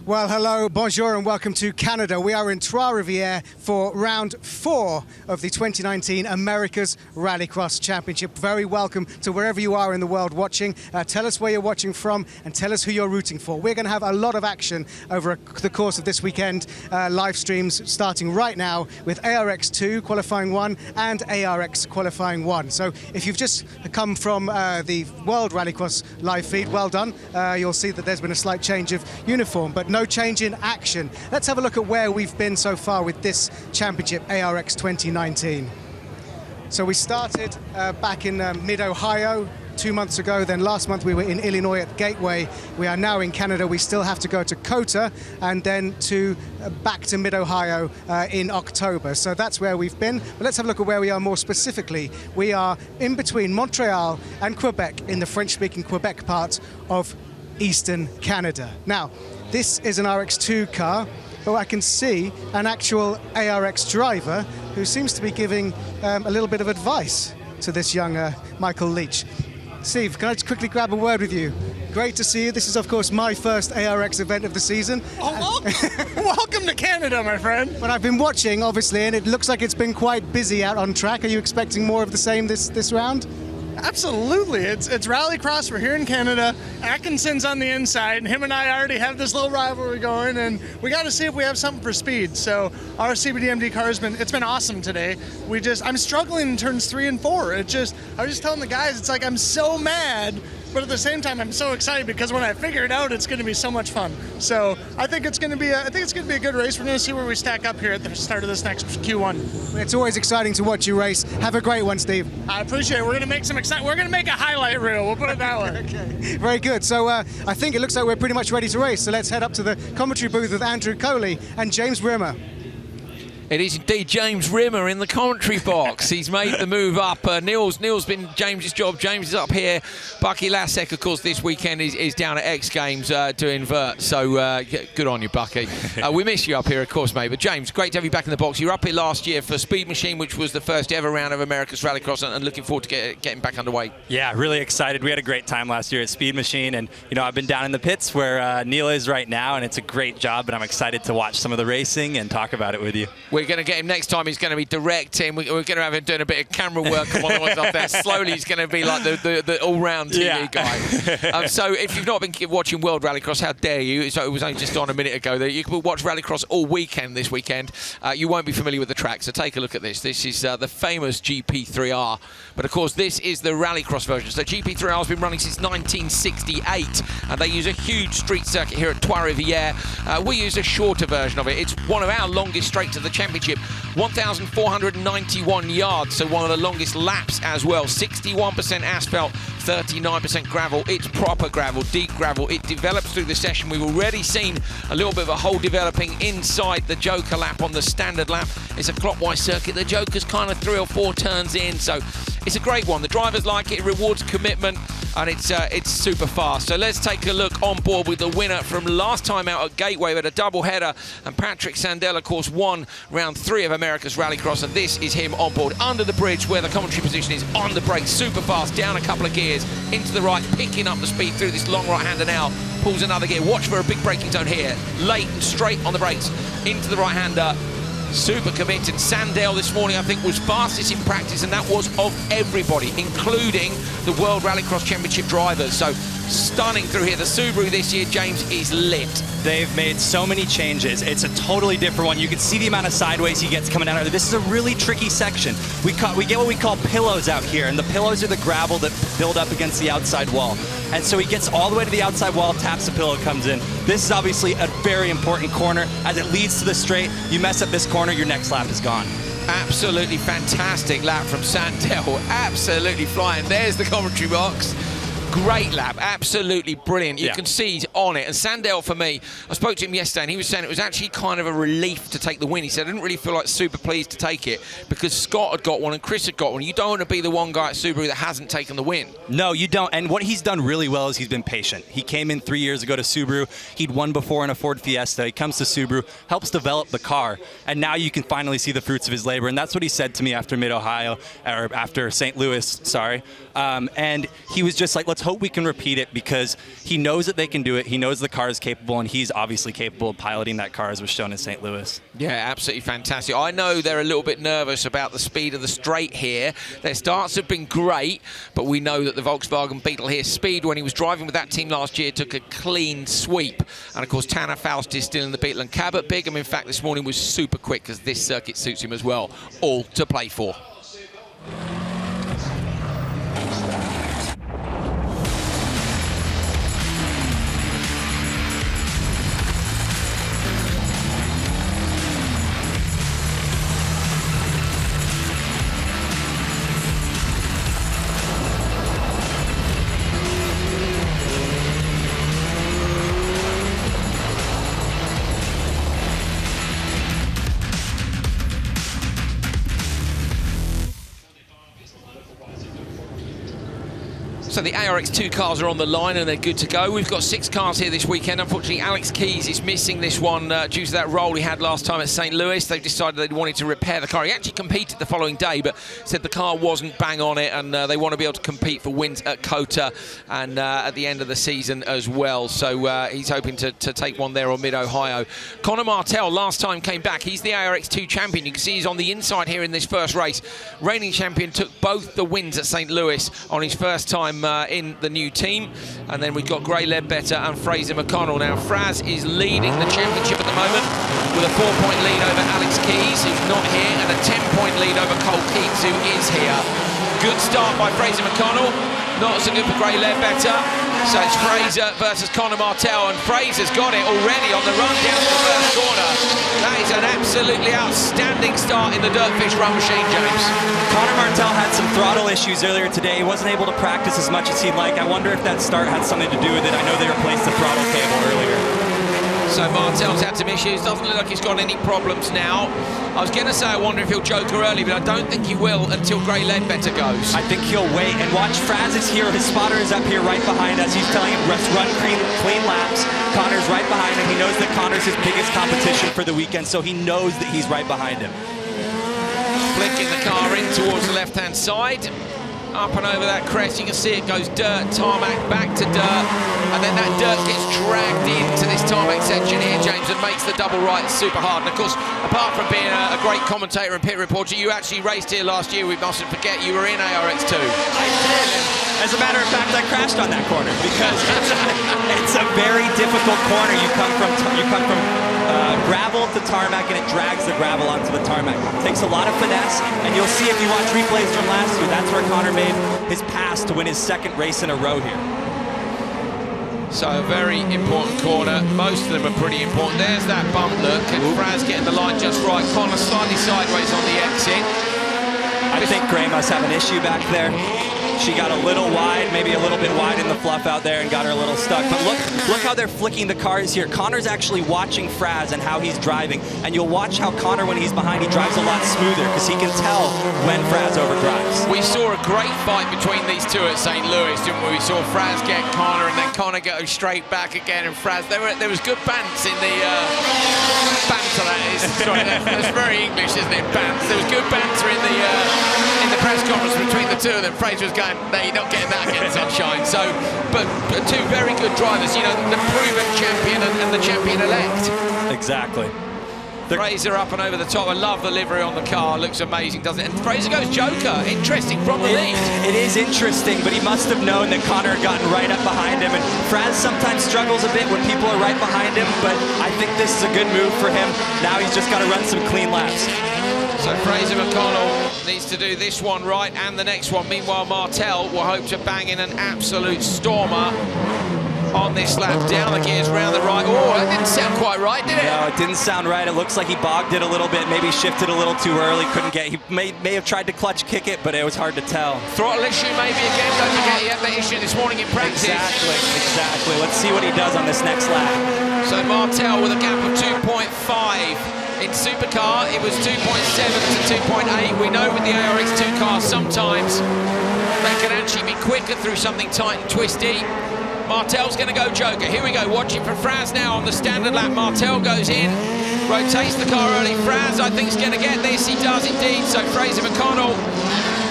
Well, hello, bonjour, and welcome to Canada. We are in Trois-Rivières for round 4 of the 2019 America's Rallycross Championship. Very welcome to wherever you are in the world watching. Tell us where you're watching from and tell us who you're rooting for. We're going to have a lot of action over the course of this weekend. Live streams starting right now with ARX 2 qualifying 1 and ARX qualifying 1. So if you've just come from the World Rallycross live feed, well done. You'll see that there's been a slight change of uniform, but no change in action. Let's have a look at where we've been so far with this championship, ARX 2019. So we started back in mid-Ohio 2 months ago, then last month we were in Illinois at Gateway. We are now in Canada. We still have to go to COTA and then back to mid-Ohio in October. So that's where we've been. But let's have a look at where we are more specifically. We are in between Montreal and Quebec in the French-speaking Quebec part of Eastern Canada. Now, this is an RX2 car, but I can see an actual ARX driver who seems to be giving a little bit of advice to this young Michael Leach. Steve, can I just quickly grab a word with you? Great to see you. This is, of course, my first ARX event of the season. Oh, welcome to Canada, my friend. But I've been watching, obviously, and it looks like it's been quite busy out on track. Are you expecting more of the same this round? Absolutely. It's Rallycross. We're here in Canada. Atkinson's on the inside, and him and I already have this little rivalry going, and we got to see if we have something for speed. So our CBDMD car it's been awesome today. I'm struggling in turns 3 and 4. I was just telling the guys, it's like I'm so mad, but at the same time I'm so excited because when I figure it out, it's going to be so much fun. So I think it's going to be a good race. We're going to see where we stack up here at the start of this next Q1. It's always exciting to watch you race. Have a great one, Steve. I appreciate it. We're going to make a highlight reel. We'll put it that way. Okay. Very good. So I think it looks like we're pretty much ready to race. So let's head up to the commentary booth with Andrew Coley and James Rimmer. It is indeed James Rimmer in the commentary box. He's made the move up. Neil's been James's job. James is up here. Bucky Lasek, of course, this weekend is down at X Games doing vert. So good on you, Bucky. We miss you up here, of course, mate. But James, great to have you back in the box. You were up here last year for Speed Machine, which was the first ever round of America's Rallycross, and looking forward to getting back underway. Yeah, really excited. We had a great time last year at Speed Machine, and I've been down in the pits where Neil is right now, and it's a great job. And I'm excited to watch some of the racing and talk about it with you. We're going to get him next time. He's going to be directing. We're going to have him doing a bit of camera work on one of the ones up there. Slowly, he's going to be like the all-round TV guy. So if you've not been watching World Rallycross, how dare you? So it was only just on a minute ago. That you can watch Rallycross all weekend this weekend. You won't be familiar with the track, so take a look at this. This is the famous GP3R. But of course, this is the Rallycross version. So GP3R has been running since 1968, and they use a huge street circuit here at Trois-Rivières. We use a shorter version of it. It's one of our longest straights of the championship. 1,491 yards, so one of the longest laps as well. 61% asphalt, 39% gravel. It's proper gravel, deep gravel. It develops through the session. We've already seen a little bit of a hole developing inside the Joker lap on the standard lap. It's a clockwise circuit. The Joker's kind of 3 or 4 turns in, so it's a great one. The drivers like it. It rewards commitment, and it's super fast. So let's take a look on board with the winner from last time out at Gateway. We had a double header, and Patrick Sandell, of course, won round 3 of America's Rallycross, and this is him on board under the bridge where the commentary position is, on the brakes, super fast, down a couple of gears, into the right, picking up the speed through this long right-hander now, pulls another gear. Watch for a big braking zone here. Late and straight on the brakes, into the right-hander. Super committed. Sandell this morning, I think, was fastest in practice, and that was of everybody, including the World Rallycross Championship drivers. So stunning through here. The Subaru this year, James, is lit. They've made so many changes. It's a totally different one. You can see the amount of sideways he gets coming out of there. This is a really tricky section. We get what we call pillows out here, and the pillows are the gravel that build up against the outside wall. And so he gets all the way to the outside wall, taps the pillow, comes in. This is obviously a very important corner. As it leads to the straight, you mess up this corner, your next lap is gone. Absolutely fantastic lap from Sandell. Absolutely flying. There's the commentary box. Great lap, absolutely brilliant. You can see he's on it. And Sandell, for me, I spoke to him yesterday, and he was saying it was actually kind of a relief to take the win. He said, I didn't really feel like super pleased to take it because Scott had got one and Chris had got one. You don't want to be the one guy at Subaru that hasn't taken the win. No, you don't. And what he's done really well is he's been patient. He came in 3 years ago to Subaru. He'd won before in a Ford Fiesta. He comes to Subaru, helps develop the car, and now you can finally see the fruits of his labor. And that's what he said to me after Mid-Ohio, or after St. Louis, sorry. And he was just like, let's hope we can repeat it because he knows that they can do it. He knows the car is capable, and he's obviously capable of piloting that car, as was shown in St. Louis. Yeah, absolutely fantastic. I know they're a little bit nervous about the speed of the straight here. Their starts have been great, but we know that the Volkswagen Beetle here, speed when he was driving with that team last year, took a clean sweep. And of course, Tanner Faust is still in the Beetle, and Cabot Bigham, in fact, this morning was super quick because this circuit suits him as well. All to play for. So the ARX 2 cars are on the line and they're good to go. We've got 6 cars here this weekend. Unfortunately, Alex Keys is missing this one due to that roll he had last time at St. Louis. They've decided they wanted to repair the car. He actually competed the following day, but said the car wasn't bang on it, and they want to be able to compete for wins at COTA and at the end of the season as well. So he's hoping to take one there on Mid-Ohio. Connor Martell last time came back. He's the ARX 2 champion. You can see he's on the inside here in this first race. Reigning champion took both the wins at St. Louis on his first time in the new team. And then we've got Gray Ledbetter and Fraser McConnell. Now Fraz is leading the championship at the moment with a 4-point lead over Alex Keys, who's not here, and a 10-point lead over Cole Keats, who is here. Good start by Fraser McConnell, not so good for Gray Ledbetter. So it's Fraser versus Connor Martell, and Fraser's got it already on the run down to the first corner. That is an absolutely outstanding start in the Dirtfish run machine, James. Connor Martell had some throttle issues earlier today. He wasn't able to practice as much as he'd like. I wonder if that start had something to do with it. I know they replaced the throttle cable earlier. So Martell's had some issues. Doesn't look like he's got any problems now. I was going to say I wonder if he'll joker early, but I don't think he will until Gray Ledbetter goes. I think he'll wait and watch. Fraz is here. His spotter is up here right behind us. He's telling him run clean laps. Connor's right behind him. He knows that Connor's his biggest competition for the weekend, so he knows that he's right behind him. Flicking the car in towards the left-hand side. Up and over that crest, you can see it goes dirt, tarmac, back to dirt, and then that dirt gets dragged into this tarmac section here, James, and makes the double right super hard. And of course, apart from being a great commentator and pit reporter, you actually raced here last year. We mustn't forget you were in ARX 2. I did. As a matter of fact, I crashed on that corner because it's a very difficult corner. You come from gravel to tarmac, and it drags the gravel onto the tarmac. It takes a lot of finesse, and you'll see if you watch replays from last year, that's where Connor made his pass to win his second race in a row here. So a very important corner. Most of them are pretty important. There's that bump look, and Fraz getting the line just right. Connor slightly sideways on the exit. I think Gray must have an issue back there. She got a little wide, maybe a little bit wide in the fluff out there, and got her a little stuck. But look how they're flicking the cars here. Connor's actually watching Fraz and how he's driving. And you'll watch how Connor, when he's behind, he drives a lot smoother because he can tell when Fraz overdrives. We saw a great fight between these two at St. Louis, didn't we? We saw Fraz get Connor, and then Connor go straight back again. And Fraz, there was good bants in the banter. That is, sorry, that's very English, isn't it? Bants. There was good banter in the press conference between the two of them. Fraser was going, no, you're not getting that again, Sunshine. So, but two very good drivers, you know, the proven champion and the champion-elect. Exactly. Fraser up and over the top. I love the livery on the car. Looks amazing, doesn't it? And Fraser goes joker. Interesting from the lead. It is interesting, but he must have known that Connor had gotten right up behind him. And Fraz sometimes struggles a bit when people are right behind him, but I think this is a good move for him. Now he's just got to run some clean laps. So Fraser McConnell needs to do this one right and the next one. Meanwhile, Martell will hope to bang in an absolute stormer on this lap. Down the gears, round the right. Oh, that didn't sound quite right, did it? No, it didn't sound right. It looks like he bogged it a little bit, maybe shifted a little too early, couldn't get. He may have tried to clutch kick it, but it was hard to tell. Throttle issue maybe again. Don't forget he had that issue this morning in practice. Exactly. Let's see what he does on this next lap. So Martell with a gap of 2.5. In Supercar, it was 2.7 to 2.8. We know with the ARX 2 cars, sometimes they can actually be quicker through something tight and twisty. Martell's going to go joker. Here we go, watching for Fraz now on the standard lap. Martell goes in, rotates the car early. Fraz, I think, is going to get this. He does indeed. So Fraser McConnell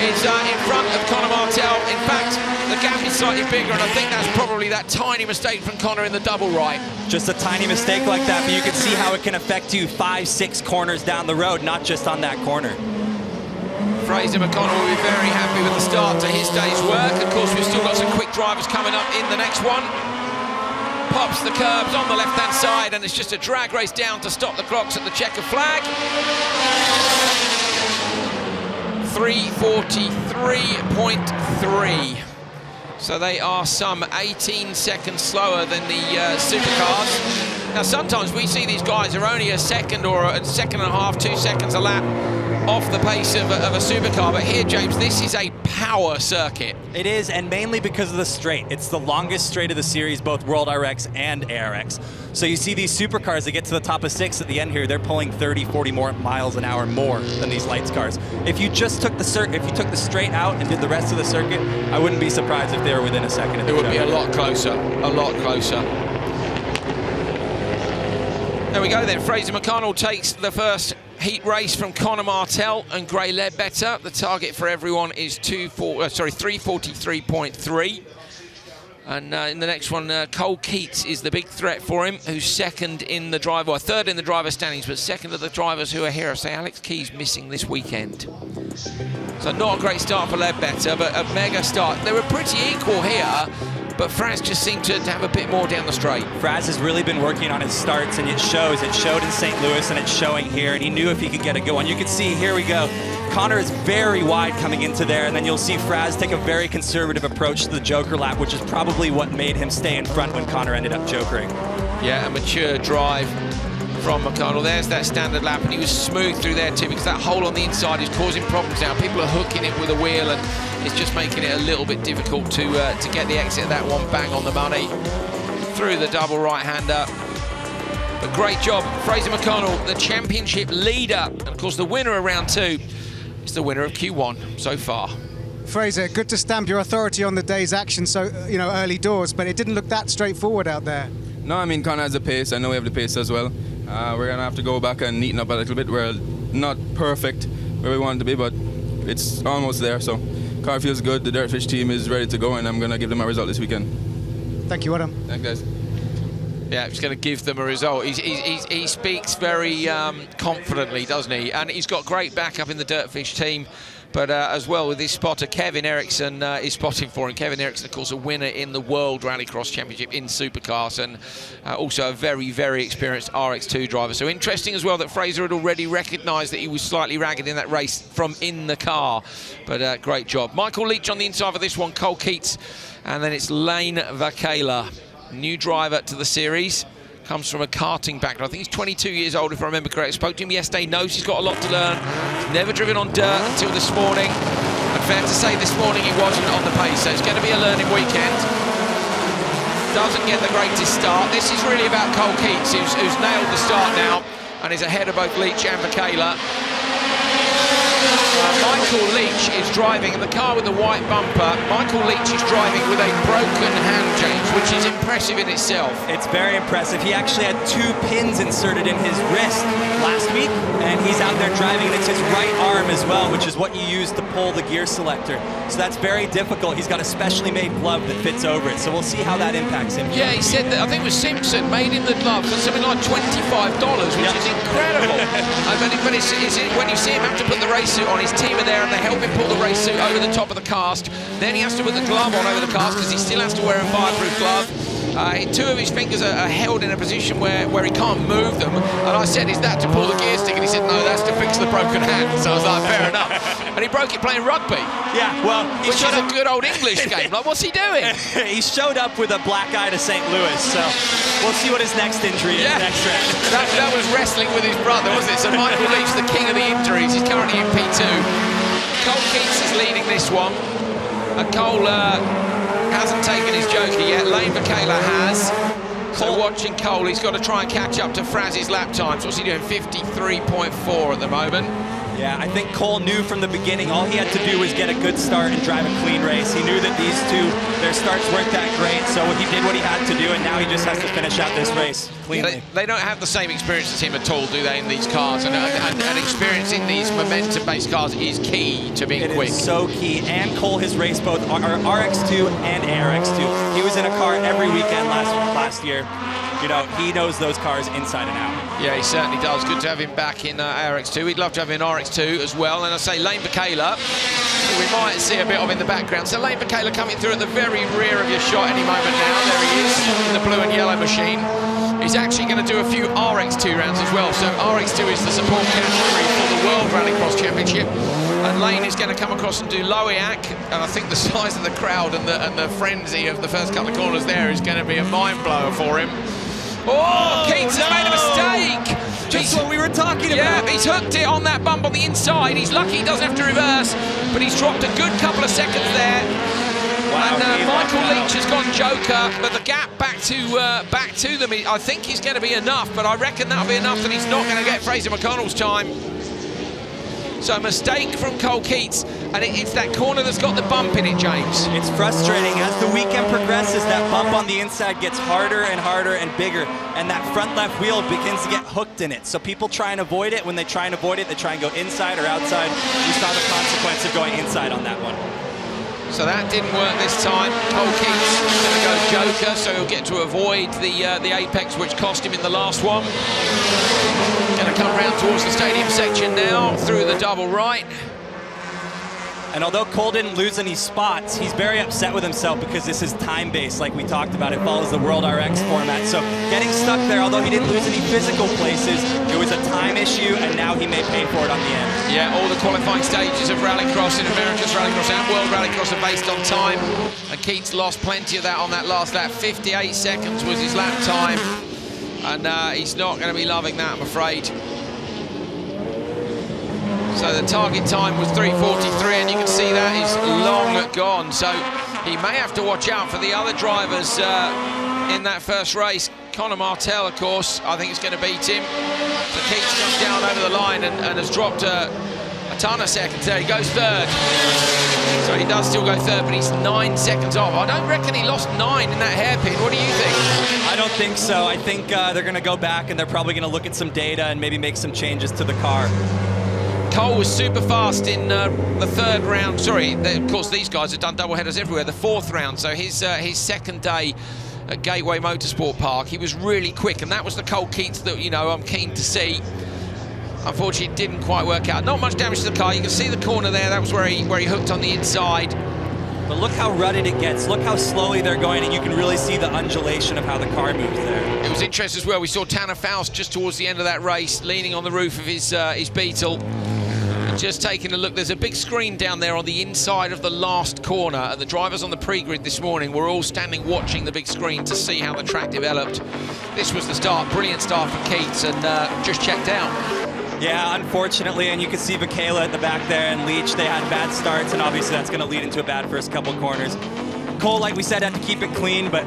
is in front of Conor Martel. In fact, the gap is slightly bigger, and I think that's probably that tiny mistake from Conor in the double right. Just a tiny mistake like that, but you can see how it can affect you 5-6 corners down the road, not just on that corner. Fraser McConnell will be very happy with the start to his day's work. Of course, we've still got some quick drivers coming up in the next one. Pops the curbs on the left-hand side, and it's just a drag race down to stop the clocks at the checker flag. 3:43.3. So they are some 18 seconds slower than the Supercars. Now, sometimes we see these guys are only a second or a second and a half, 2 seconds a lap off the pace of a Supercar, but here, James, this is a power circuit. It is, and mainly because of the straight. It's the longest straight of the series, both World RX and ARX. So you see these Supercars that get to the top of 6 at the end here, they're pulling 30, 40 more miles an hour more than these lights cars. If you just took the straight out and did the rest of the circuit, I wouldn't be surprised if they were within a second of the It would be a lot closer, a lot closer. There we go then, Fraser McConnell takes the first heat race from Conor Martel and Gray Ledbetter. The target for everyone is 3:43.3. And in the next one, Cole Keats is the big threat for him, who's second in the driver, or third in the driver standings, but second of the drivers who are here. I say Alex Key's missing this weekend. So not a great start for Ledbetter, but a mega start. They were pretty equal here, but Fraz just seemed to have a bit more down the straight. Fraz has really been working on his starts, and it shows. It showed in St. Louis, and it's showing here, and he knew if he could get a good one. You can see, here we go. Conor is very wide coming into there, and then you'll see Fraz take a very conservative approach to the Joker lap, which is probably what made him stay in front when Conor ended up jokering. Yeah, a mature drive from McConnell. There's that standard lap, and he was smooth through there too, because that hole on the inside is causing problems now. People are hooking it with a wheel, and it's just making it a little bit difficult to get the exit of that one bang on the money through the double right-hander. But great job, Fraser McConnell, the championship leader, and of course the winner of round 2 is the winner of Q1 so far. Fraser, good to stamp your authority on the day's action, so early doors, but it didn't look that straightforward out there. No, I mean, Conor has the pace. I know we have the pace as well. We're going to have to go back and neaten up a little bit. We're not perfect where we want to be, but it's almost there. So car feels good. The Dirtfish team is ready to go, and I'm going to give them a result this weekend. Thank you, Adam. Thanks, guys. Yeah, he's going to give them a result. He speaks very confidently, doesn't he? And he's got great backup in the Dirtfish team. But as well with his spotter, Kevin Eriksson is spotting for him. Kevin Eriksson, of course, a winner in the World Rallycross Championship in Supercars, and also a very, very experienced RX2 driver. So interesting as well that Fraser had already recognised that he was slightly ragged in that race from in the car. But great job. Michael Leach on the inside for this one, Cole Keats, and then it's Lane Vakela, new driver to the series. Comes from a karting background. I think he's 22 years old, if I remember correctly. Spoke to him yesterday, knows he's got a lot to learn. He's never driven on dirt until this morning. And fair to say this morning he wasn't on the pace, so it's going to be a learning weekend. Doesn't get the greatest start. This is really about Cole Keats, who's nailed the start now and is ahead of both Leach and Vakela. Michael Leach is driving in the car with the white bumper. Michael Leach is driving with a broken hand, James, which is impressive in itself. It's very impressive. He actually had 2 pins inserted in his wrist last week, and he's out there driving, and it's his right arm as well, which is what you use to pull the gear selector. So that's very difficult. He's got a specially made glove that fits over it, so we'll see how that impacts him. Yeah, he said that, I think it was Simpson, made him the glove for something like $25, which is incredible. But it's when you see him have to put the race suit on, his team are there and they help him pull the race suit over the top of the cast. Then he has to put the glove on over the cast because he still has to wear a fireproof glove. 2 of his fingers are held in a position where he can't move them. And I said, is that to pull the gear stick? And he said, no, that's to fix the broken hand. So I was like, fair enough. And he broke it playing rugby. Yeah, well, which is a good old English game. Like, what's he doing? He showed up with a black eye to St. Louis, so we'll see what his next injury is next round. That was wrestling with his brother, wasn't it? So Michael Leach, the king of the injuries. He's currently in P2. Cole Keats is leading this one. And Cole hasn't taken his joker yet. Lane Vakela has. So watching Cole, he's got to try and catch up to Fraz's lap times. What's he doing? 53.4 at the moment. Yeah, I think Cole knew from the beginning all he had to do was get a good start and drive a clean race. He knew that these two, their starts weren't that great, so he did what he had to do, and now he just has to finish out this race cleanly. They don't have the same experience as him at all, do they, in these cars? And experience in these momentum-based cars is key to being quick. It is so key, and Cole has raced both RX2 and ARX2. He was in a car every weekend last year. You know, he knows those cars inside and out. Yeah, he certainly does. Good to have him back in ARX2. We'd love to have him in RX2 as well. And I say Lane Bakayla, we might see a bit of in the background. So Lane Bakayla coming through at the very rear of your shot any moment now. There he is in the blue and yellow machine. He's actually going to do a few RX2 rounds as well. So RX2 is the support category for the World Rallycross Championship. And Lane is going to come across and do Lowiak. And I think the size of the crowd and the frenzy of the first couple of corners there is going to be a mind blower for him. Oh, Keats has made a mistake. Just what we were talking about. Yeah, he's hooked it on that bump on the inside. He's lucky he doesn't have to reverse, but he's dropped a good couple of seconds there. Wow, and Michael Leach has gone joker, but the gap back to them, I think is going to be enough, but I reckon that'll be enough that he's not going to get Fraser McConnell's time. So a mistake from Cole Keats, and it's that corner that's got the bump in it, James. It's frustrating. As the weekend progresses, that bump on the inside gets harder and harder and bigger, and that front left wheel begins to get hooked in it. So people try and avoid it. When they try and avoid it, they try and go inside or outside. We saw the consequence of going inside on that one. So that didn't work this time. Cole Keats is going to go joker, so he'll get to avoid the apex, which cost him in the last one. Going to come round towards the stadium section now, through the double right. And although Cole didn't lose any spots, he's very upset with himself because this is time-based, like we talked about. It follows the World RX format. So getting stuck there, although he didn't lose any physical places, it was a time issue, and now he may pay for it on the end. Yeah, all the qualifying stages of Rallycross in America's Rallycross and World Rallycross are based on time. And Keats lost plenty of that on that last lap. 58 seconds was his lap time. And he's not going to be loving that, I'm afraid. So the target time was 3:43, and you can see that is long gone. So he may have to watch out for the other drivers in that first race. Conor Martell, of course, I think is going to beat him. So Keats comes down over the line and has dropped a ton of seconds there. He goes third. So he does still go third, but he's 9 seconds off. I don't reckon he lost 9 in that hairpin. What do you think? I don't think so. I think they're going to go back, and they're probably going to look at some data and maybe make some changes to the car. Cole was super fast in the third round. Sorry, of course, these guys have done double headers everywhere. The fourth round, so his second day at Gateway Motorsport Park, he was really quick, and that was the Cole Keats that, you know, I'm keen to see. Unfortunately, it didn't quite work out. Not much damage to the car. You can see the corner there. That was where he hooked on the inside. But look how rutted it gets. Look how slowly they're going, and you can really see the undulation of how the car moves there. It was interesting as well. We saw Tanner Faust just towards the end of that race, leaning on the roof of his Beetle. Just taking a look, there's a big screen down there on the inside of the last corner, and the drivers on the pre-grid this morning were all standing watching the big screen to see how the track developed. This was the start, brilliant start for Keats, and just checked out. Yeah, unfortunately, and you can see Bakayla at the back there and Leach, they had bad starts, and obviously that's going to lead into a bad first couple corners. Cole, like we said, had to keep it clean, but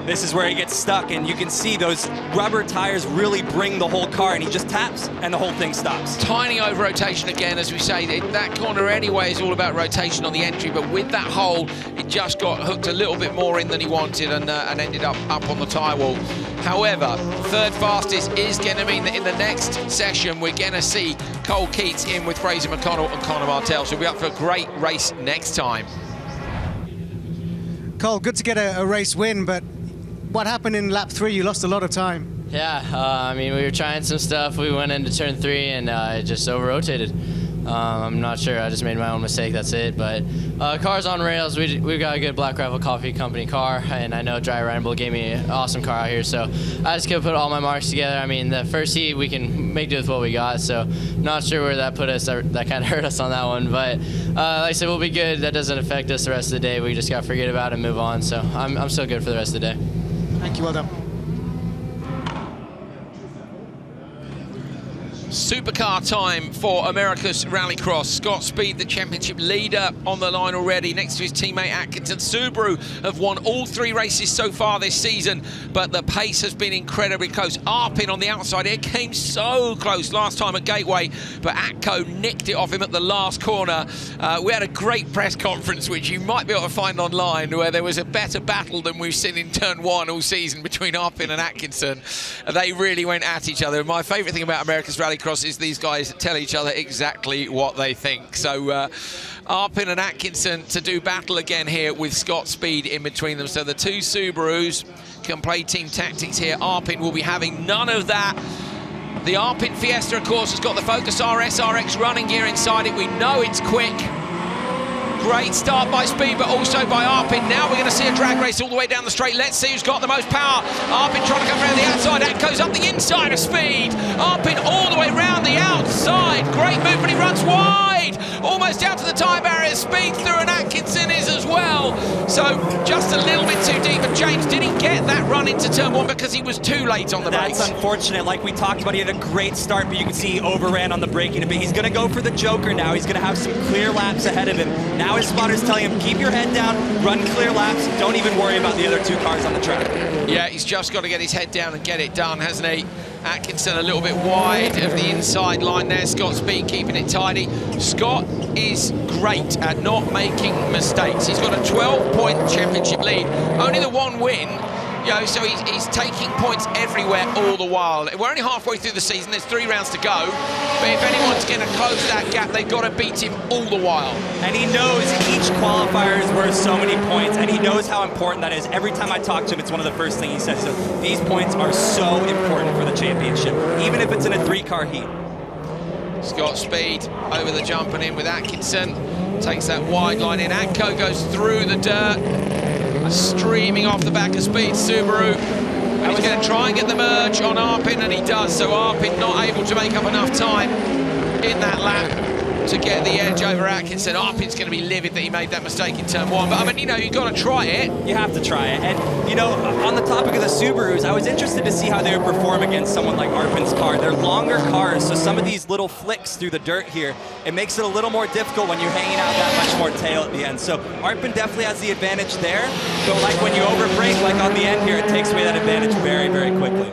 this is where he gets stuck, and you can see those rubber tires really bring the whole car, and he just taps, and the whole thing stops. Tiny over rotation again, as we say. That corner anyway is all about rotation on the entry, but with that hole, it just got hooked a little bit more in than he wanted, and ended up on the tyre wall. However, third fastest is going to mean that in the next session, we're going to see Cole Keats in with Fraser McConnell and Conor Martell. So we'll be up for a great race next time. Cole, good to get a race win, but what happened in lap 3? You lost a lot of time. Yeah, I mean, we were trying some stuff. We went into turn 3 and it just over-rotated. I'm not sure. I just made my own mistake. That's it. But cars on rails. We've got a good Black Rifle Coffee Company car, and I know Dry Ramble gave me an awesome car out here. So I just gotta put all my marks together. I mean, the first heat we can make do with what we got. So not sure where that put us. That kind of hurt us on that one. But like I said, we'll be good. That doesn't affect us the rest of the day. We just gotta forget about it and move on. So I'm still good for the rest of the day. Thank you. Well done. Supercar time for America's Rallycross. Scott Speed, the championship leader, on the line already, next to his teammate Atkinson. Subaru have won all 3 races so far this season, but the pace has been incredibly close. Arpin on the outside here came so close last time at Gateway, but Atco nicked it off him at the last corner. We had a great press conference, which you might be able to find online, where there was a better battle than we've seen in turn 1 all season between Arpin and Atkinson. They really went at each other. My favourite thing about America's Rallycross is these guys tell each other exactly what they think. So Arpin and Atkinson to do battle again here with Scott Speed in between them. So the 2 Subarus can play team tactics here. Arpin will be having none of that. The Arpin Fiesta, of course, has got the Focus RS RX running gear inside it. We know it's quick. Great start by Speed, but also by Arpin. Now we're going to see a drag race all the way down the straight. Let's see who's got the most power. Arpin trying to come around the outside. Atco's up the inside of Speed. Arpin all the way round the outside. Great move, but he runs wide. Almost down to the time barrier. Speed through, and Atkinson is as well. So just a little bit too deep. And James, did he get that run into turn 1 because he was too late on the brakes? That's unfortunate. Like we talked about, he had a great start, but you can see he overran on the braking a bit. He's going to go for the Joker now. He's going to have some clear laps ahead of him. Now his spotter's telling him, keep your head down, run clear laps, don't even worry about the other 2 cars on the track. Yeah, he's just got to get his head down and get it done, hasn't he? Atkinson a little bit wide of the inside line there. Scott Speed keeping it tidy. Scott is great at not making mistakes. He's got a 12-point championship lead. Only the 1 win. You know, so he's taking points everywhere all the while. We're only halfway through the season. There's 3 rounds to go. But if anyone's going to close that gap, they've got to beat him all the while. And he knows each qualifier is worth so many points, and he knows how important that is. Every time I talk to him, it's one of the first things he says. So these points are so important for the championship, even if it's in a 3-car heat. Scott Speed over the jump and in with Atkinson. Takes that wide line in. Atco goes through the dirt. Streaming off the back of Speed Subaru. And he's going to try and get the merge on Arpin, and he does. So Arpin not able to make up enough time in that lap to get the edge over Atkinson. Arpin's going to be livid that he made that mistake in turn 1. But I mean, you know, you've got to try it. You have to try it. And, you know, on the topic of the Subarus, I was interested to see how they would perform against someone like Arpin's car. They're longer cars, so some of these little flicks through the dirt here, it makes it a little more difficult when you're hanging out that much more tail at the end. So Arpin definitely has the advantage there. But like when you overbrake, like on the end here, it takes away that advantage very, very quickly.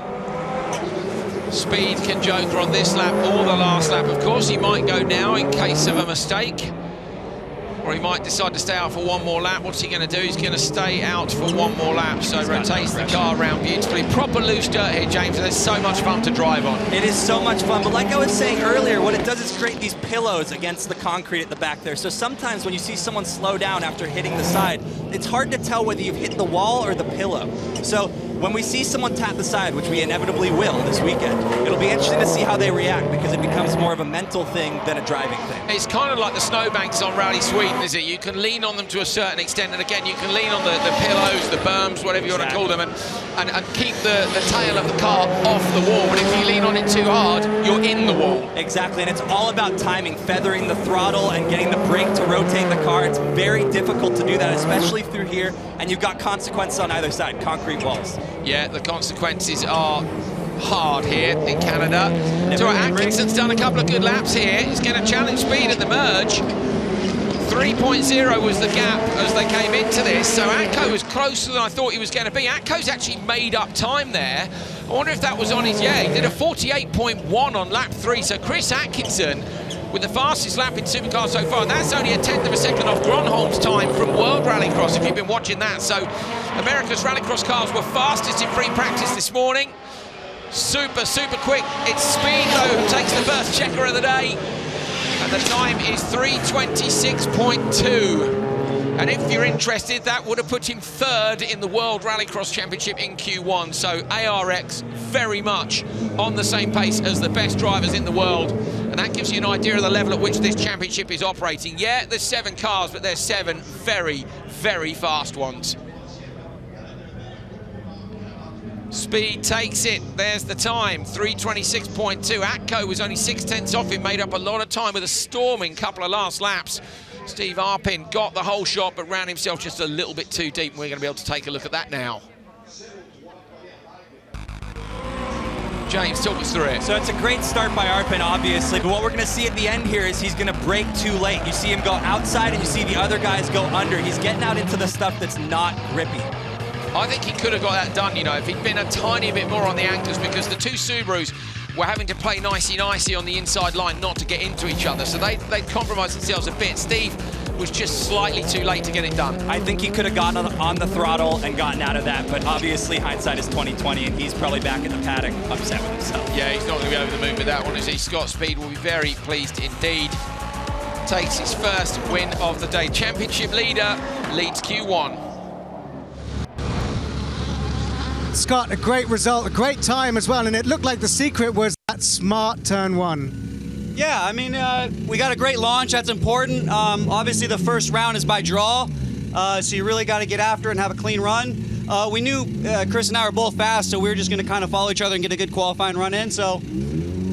Speed can joker on this lap or the last lap. Of course, he might go now in case of a mistake. Or he might decide to stay out for 1 more lap. What's he going to do? He's going to stay out for 1 more lap. So rotates the car around beautifully. Proper loose dirt here, James, and there's so much fun to drive on. It is so much fun, but like I was saying earlier, what it does is create these pillows against the concrete at the back there. So sometimes when you see someone slow down after hitting the side, it's hard to tell whether you've hit the wall or the pillow. So when we see someone tap the side, which we inevitably will this weekend, it'll be interesting to see how they react, because it becomes more of a mental thing than a driving thing. It's kind of like the snowbanks on Rally Sweden, is it? You can lean on them to a certain extent, and again, you can lean on the pillows, the berms, whatever you want to call them, and keep the tail of the car off the wall. But if you lean on it too hard, you're in the wall. Exactly, and it's all about timing, feathering the throttle and getting the brake to rotate the car. It's very difficult to do that, especially through here, and you've got consequences on either side, concrete walls. Yeah, the consequences are hard here in Canada. So Atkinson's done a couple of good laps here. He's going to challenge Speed at the merge. 3.0 was the gap as they came into this, so Atco was closer than I thought he was going to be. Atco's actually made up time there. I wonder if that was on his, yeah, he did a 48.1 on lap 3, so Chris Atkinson with the fastest lap in Supercar so far, and that's only a 1/10 of a second off Gronholm's time from World Rallycross, if you've been watching that. So America's Rallycross cars were fastest in free practice this morning. Super, super quick. It's Speed, though, who takes the first checker of the day. And the time is 3:26.2. And if you're interested, that would have put him 3rd in the World Rallycross Championship in Q1. So ARX very much on the same pace as the best drivers in the world. And that gives you an idea of the level at which this championship is operating. Yeah, there's 7 cars, but there's 7 very, very fast ones. Speed takes it. There's the time, 3:26.2. Atco was only 6/10 off him, made up a lot of time with a storming couple of last laps. Steve Arpin got the whole shot, but ran himself just a little bit too deep, and we're going to be able to take a look at that now. James, talk us through it. So it's a great start by Arpin, obviously, but what we're going to see at the end here is he's going to brake too late. You see him go outside and you see the other guys go under. He's getting out into the stuff that's not grippy. I think he could have got that done, you know, if he'd been a tiny bit more on the anchors, because the two Subarus were having to play nicey-nicey on the inside line not to get into each other, so they'd compromised themselves a bit. Steve was just slightly too late to get it done. I think he could have gotten on the throttle and gotten out of that, but obviously hindsight is 20/20, and he's probably back in the paddock upset with himself. Yeah, he's not going to be over the moon with that one, is he? Scott Speed will be very pleased indeed. Takes his first win of the day. Championship leader leads Q1. Scott, a great result, a great time as well, and it looked like the secret was that smart turn one. Yeah, I mean, we got a great launch. That's important. Obviously, the first round is by draw, so you really got to get after it and have a clean run. We knew Chris and I were both fast, so we were just going to kind of follow each other and get a good qualifying run in. So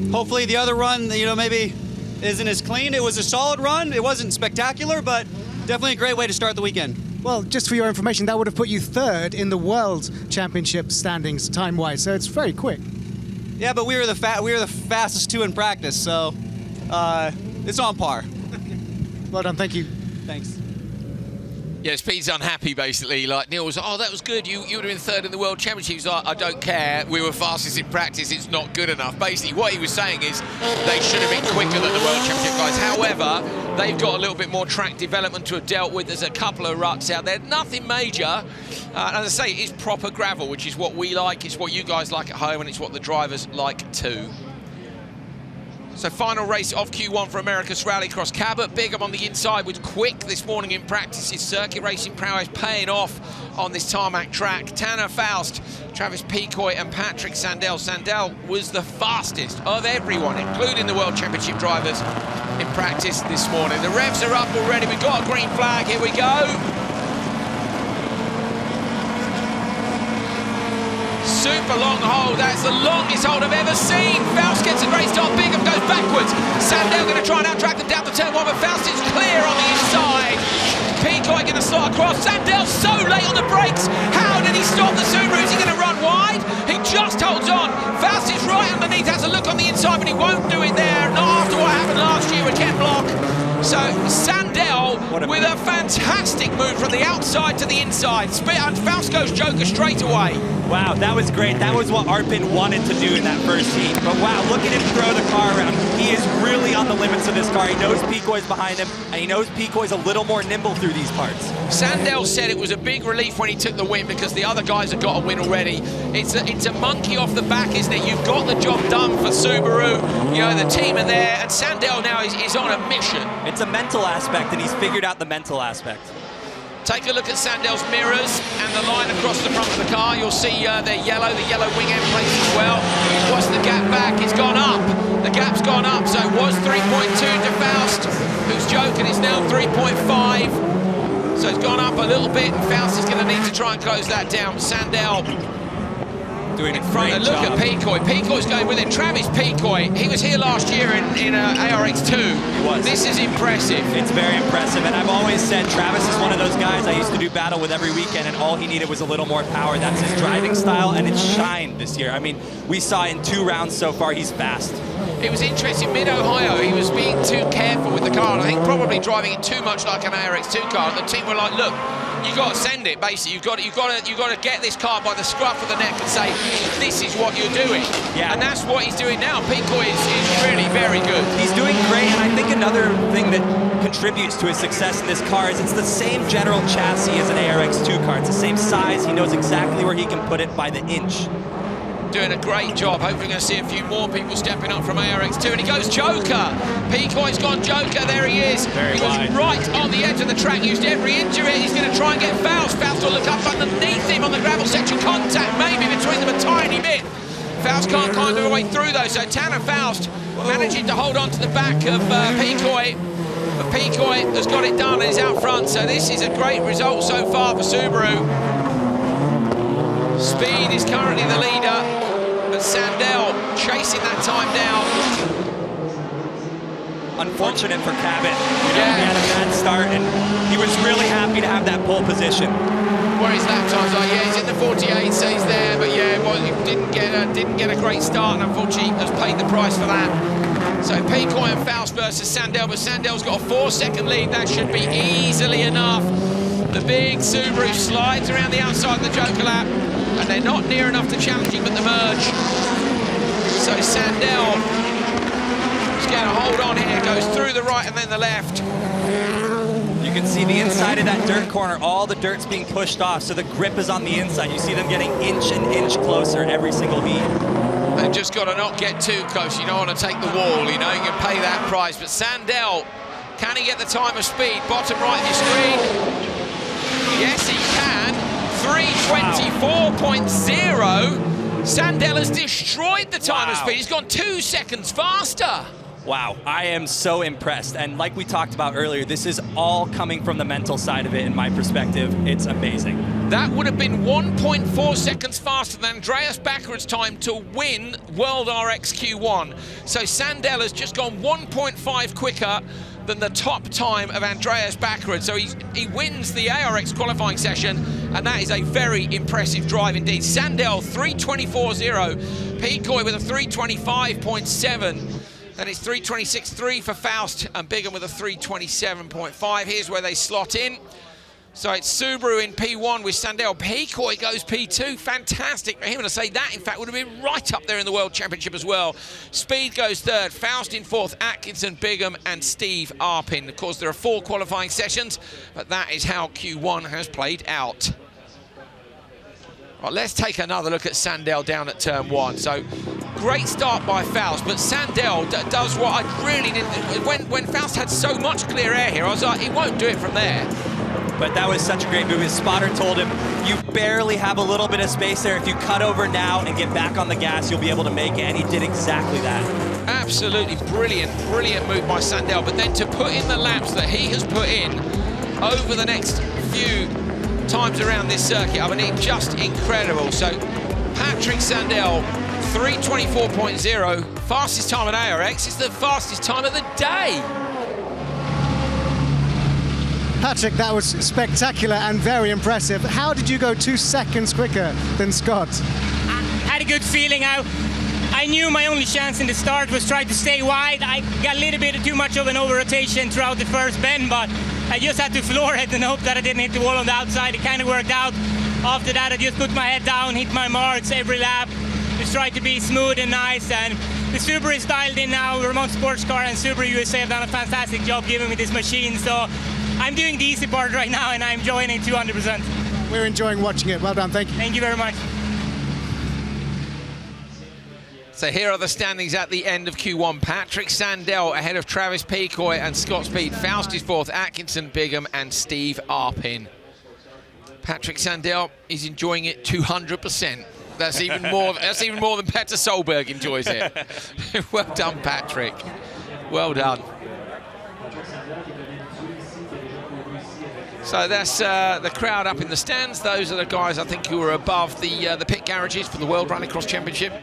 hopefully the other run, you know, maybe isn't as clean. It was a solid run. It wasn't spectacular, but definitely a great way to start the weekend. Well, just for your information, that would have put you third in the World Championship standings time-wise, so it's very quick. Yeah, but we were the fastest two in practice, so it's on par. Well done, thank you. Thanks. Yeah, Speed's unhappy, basically. Like, Neil was, oh, that was good. You would have been third in the World Championship. He's like, I don't care. We were fastest in practice. It's not good enough. Basically, what he was saying is they should have been quicker than the World Championship guys. However, they've got a little bit more track development to have dealt with. There's a couple of ruts out there. Nothing major. As I say, it's proper gravel, which is what we like. It's what you guys like at home, and it's what the drivers like too. So final race of Q1 for America's Rallycross. Cabot Bigham on the inside was quick this morning in practice. His circuit racing prowess paying off on this tarmac track. Tanner Faust, Travis Pecoy and Patrick Sandell. Sandell was the fastest of everyone, including the World Championship drivers in practice this morning. The revs are up already. We've got a green flag. Here we go. Super long hold. That's the longest hold I've ever seen. Faust gets a great start. Bigham goes backwards. Sandell going to try and out-track them down the turn one, but Faust is clear on the inside. Pecoy going to slot across. Sandell so late on the brakes. How did he stop the Subaru? Is he going to run wide? He just holds on. Faust is right underneath. Has a look on the inside, but he won't do it there. Not after what happened last year with Ken Block. So Sandell with a fantastic move from the outside to the inside. And Faust goes Joker straight away. Wow, that was great. That was what Arpin wanted to do in that first heat. But wow, look at him throw the car around. He is really on the limits of this car. He knows Pecoy's behind him, and he knows Pecoy's a little more nimble through these parts. Sandell said it was a big relief when he took the win because the other guys have got a win already. It's a monkey off the back, isn't it? You've got the job done for Subaru. You know, the team are there, and Sandell now is on a mission. It's a mental aspect, and he's figured out the mental aspect. Take a look at Sandell's mirrors and the line across the front of the car. You'll see they're yellow, the yellow wing end plates as well. What's the gap back? It's gone up. The gap's gone up, so it was 3.2 to Faust, who's joking. It's now 3.5. So it's gone up a little bit, and Faust is going to need to try and close that down. Sandell doing in front. Look at Pecoy. Pecoy's going with it. Travis Pecoy, he was here last year in ARX 2. He was. This is impressive. It's very impressive, and I've always said Travis is one of those guys I used to do battle with every weekend, and all he needed was a little more power. That's his driving style, and it's shined this year. I mean, we saw in 2 rounds so far, he's fast. It was interesting, mid-Ohio, he was being too careful with the car, and I think probably driving it too much like an ARX 2 car. And the team were like, look, you've got to send it, basically. You've got to get this car by the scruff of the neck and say, this is what you're doing. Yeah. And that's what he's doing now. Pecoy is really very good. He's doing great, and I think another thing that contributes to his success in this car is it's the same general chassis as an ARX 2 car. It's the same size. He knows exactly where he can put it by the inch. Doing a great job. Hopefully going to see a few more people stepping up from ARX 2. And he goes Joker. Pecoy's gone Joker. There he is. He was right on the edge of the track. Used every inch of it. He's going to try and get Faust. Faust will look up underneath him on the gravel section. Contact maybe between them a tiny bit. Faust can't climb their way through though. So Tanner Faust managing to hold on to the back of Pecoy. But Pecoy has got it done and is out front. So this is a great result so far for Subaru. Speed is currently the leader. But Sandell chasing that time down. Unfortunate for Cabot. He had a bad start, and he was really happy to have that pole position. Where his lap time's like, yeah, he's in the 48, so he's there, but yeah, well, didn't get a great start, and unfortunately has paid the price for that. So Picoy and Faust versus Sandell, but Sandell's got a 4-second lead. That should be easily enough. The big Subaru slides around the outside of the Joker lap, and they're not near enough to challenge him at the merge. So Sandell is going to hold on here, goes through the right and then the left. You can see the inside of that dirt corner, all the dirt's being pushed off, so the grip is on the inside. You see them getting inch and inch closer every single heat. They've just got to not get too close. You don't want to take the wall, you know, you can pay that price. But Sandell, can he get the time of speed? Bottom right of your screen. Yes, he can. 3:24.0. Sandell has destroyed the time of speed. He's gone 2 seconds faster. Wow, I am so impressed. And like we talked about earlier, this is all coming from the mental side of it, in my perspective. It's amazing. That would have been 1.4 seconds faster than Andreas Backerud's time to win World RX Q1. So Sandell has just gone 1.5 quicker than the top time of Andreas Backerud. So he wins the ARX qualifying session, and that is a very impressive drive indeed. Sandell, 3:24.0. Picoy with a 3:25.7. Then it's 3:26.3 for Faust, and Bigham with a 3:27.5. Here's where they slot in. So it's Subaru in P1 with Sandell. Picoy goes P2. Fantastic for him. And I say that, in fact, would have been right up there in the World Championship as well. Speed goes third. Faust in fourth. Atkinson, Bigham, and Steve Arpin. Of course, there are 4 qualifying sessions, but that is how Q1 has played out. Right, let's take another look at Sandell down at turn 1. So, great start by Faust, but Sandell does what I really didn't... When Faust had so much clear air here, I was like, he won't do it from there. But that was such a great move. His spotter told him, you barely have a little bit of space there. If you cut over now and get back on the gas, you'll be able to make it, and he did exactly that. Absolutely brilliant, brilliant move by Sandell, but then to put in the laps that he has put in over the next few times around this circuit, I mean, just incredible. So Patrick Sandell, 3:24.0, fastest time at ARX. It's the fastest time of the day. Patrick, that was spectacular and very impressive. How did you go 2 seconds quicker than Scott? I had a good feeling. I knew my only chance in the start was try to stay wide. I got a little bit too much of an over-rotation throughout the first bend, but I just had to floor it and hope that I didn't hit the wall on the outside. It kind of worked out. After that, I just put my head down, hit my marks every lap, just tried to be smooth and nice. And the Subaru is dialed in now. Vermont Sports Car and Subaru USA have done a fantastic job giving me this machine. So I'm doing the easy part right now, and I'm enjoying it 200%. We're enjoying watching it. Well done, thank you. Thank you very much. So here are the standings at the end of Q1. Patrick Sandell ahead of Travis Picoy and Scott Speed. Faust is fourth, Atkinson, Bigham, and Steve Arpin. Patrick Sandell is enjoying it 200%. That's even more than Petter Solberg enjoys it. Well done, Patrick. Well done. So that's the crowd up in the stands. Those are the guys, I think, who are above the pit garages for the World Rallycross Championship,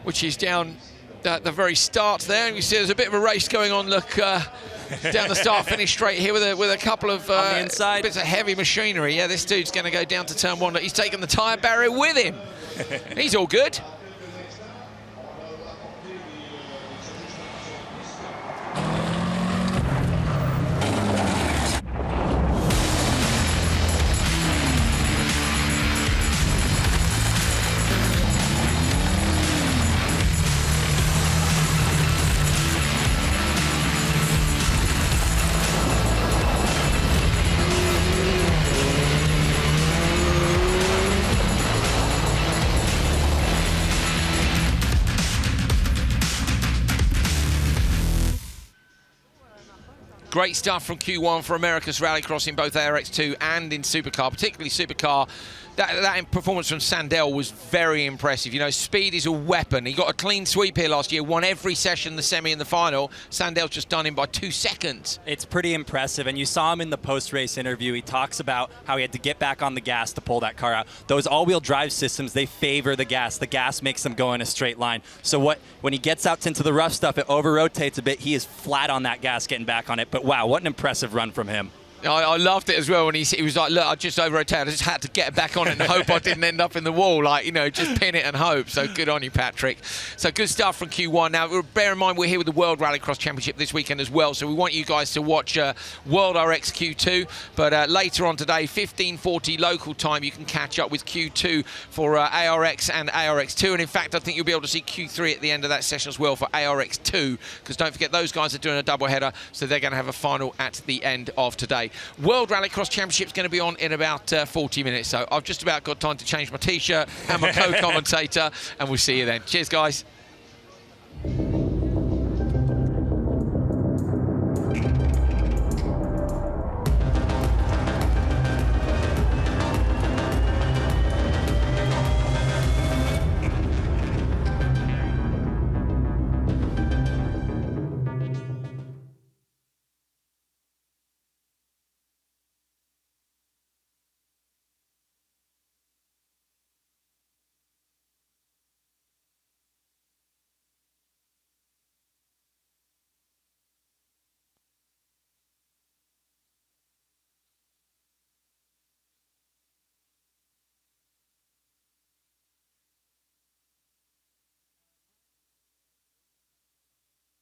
which is down at the very start there. And you see there's a bit of a race going on, look, down the start-finish straight here with a couple of bits of heavy machinery. Yeah, this dude's going to go down to turn 1. Look, he's taken the tyre barrier with him. He's all good. Great stuff from Q1 for America's Rallycross in both ARX2 and in Supercar, particularly Supercar. That performance from Sandell was very impressive. You know, speed is a weapon. He got a clean sweep here last year, won every session, the semi and the final. Sandell's just done him by 2 seconds. It's pretty impressive, and you saw him in the post-race interview. He talks about how he had to get back on the gas to pull that car out. Those all-wheel drive systems, they favor the gas. The gas makes them go in a straight line. So when he gets out into the rough stuff, it over-rotates a bit. He is flat on that gas getting back on it. But wow, what an impressive run from him. I loved it as well when he was like, look, I just over-rotated. I just had to get back on it and hope I didn't end up in the wall. Like, you know, just pin it and hope. So good on you, Patrick. So good stuff from Q1. Now, bear in mind, we're here with the World Rallycross Championship this weekend as well. So we want you guys to watch World RX Q2. But later on today, 15:40 local time, you can catch up with Q2 for ARX and ARX2. And in fact, I think you'll be able to see Q3 at the end of that session as well for ARX2. Because don't forget, those guys are doing a double header. So they're going to have a final at the end of today. World Rallycross Championship is going to be on in about 40 minutes, so I've just about got time to change my t-shirt and my co-commentator, and we'll see you then. Cheers, guys.